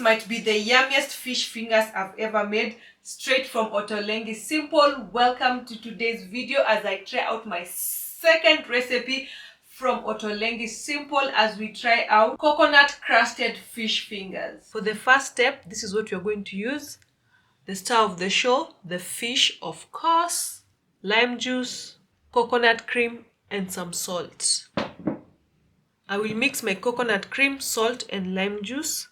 might be the yummiest fish fingers I've ever made, straight from Ottolenghi Simple. Welcome to today's video as I try out my second recipe from Ottolenghi Simple as we try out coconut crusted fish fingers. For the first step, this is what you're going to use. The star of the show, the fish of course, lime juice, coconut cream, and some salt. I will mix my coconut cream, salt, and lime juice.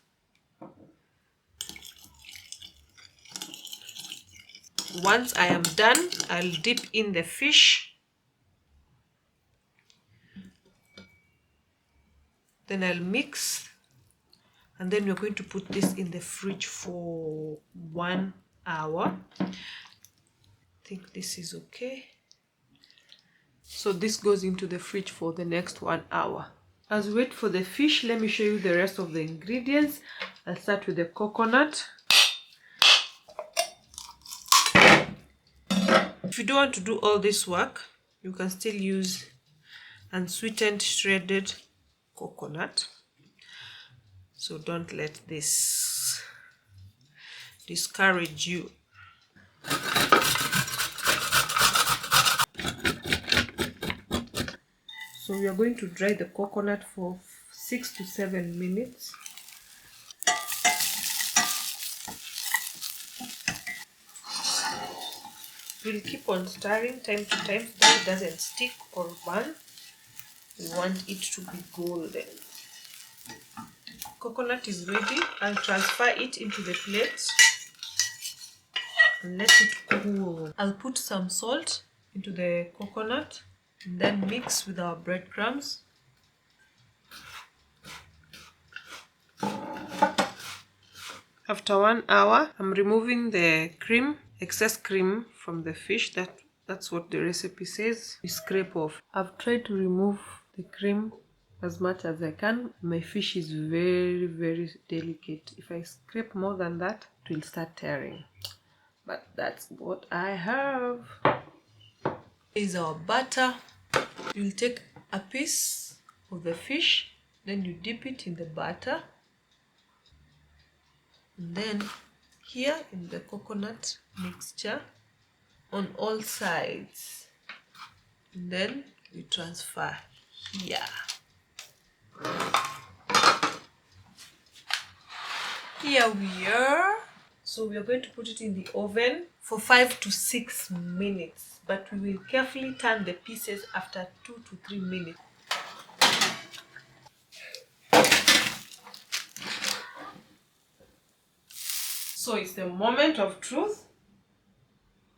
Once I am done, I'll dip in the fish. Then I'll mix. And then we're going to put this in the fridge for 1 hour. I think this is okay. So this goes into the fridge for the next 1 hour. As we wait for the fish, let me show you the rest of the ingredients. I'll start with the coconut. If you don't want to do all this work, you can still use unsweetened shredded coconut. So don't let this discourage you. So we are going to dry the coconut for 6 to 7 minutes. We'll keep on stirring time to time so that it doesn't stick or burn. We want it to be golden. Coconut is ready. I'll transfer it into the plate and let it cool. I'll put some salt into the coconut and then mix with our breadcrumbs. After 1 hour, I'm removing the cream, excess cream from the fish. That's what the recipe says. We scrape off. I've tried to remove the cream as much as I can. My fish is very, very delicate. If I scrape more than that, it will start tearing. But that's what I have. Here's our butter. You'll take a piece of the fish, then you dip it in the butter. And then here in the coconut mixture on all sides. And then we transfer here. Here we are. So we are going to put it in the oven for 5 to 6 minutes, but we will carefully turn the pieces after 2 to 3 minutes. So it's the moment of truth.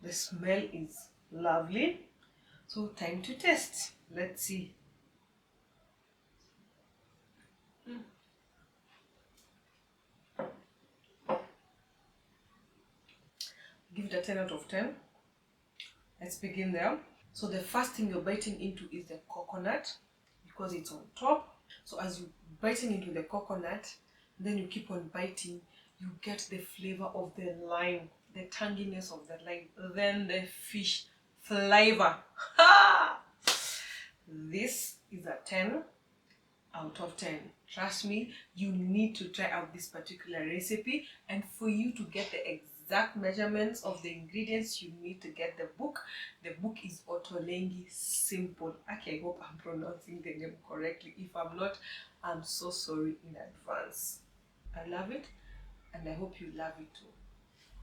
The smell is lovely. So time to test. Let's see. Give it a 10 out of 10. Let's begin there. So the first thing you're biting into is the coconut because it's on top. So as you're biting into the coconut, then you keep on biting, you get the flavor of the lime, the tanginess of the lime, then the fish flavor. This is a 10 out of 10. Trust me, you need to try out this particular recipe, and for you to get the exact measurements of the ingredients, you need to get the book. The book is Ottolenghi Simple. Okay, I hope I'm pronouncing the name correctly. If I'm not, I'm so sorry in advance. I love it and I hope you love it too.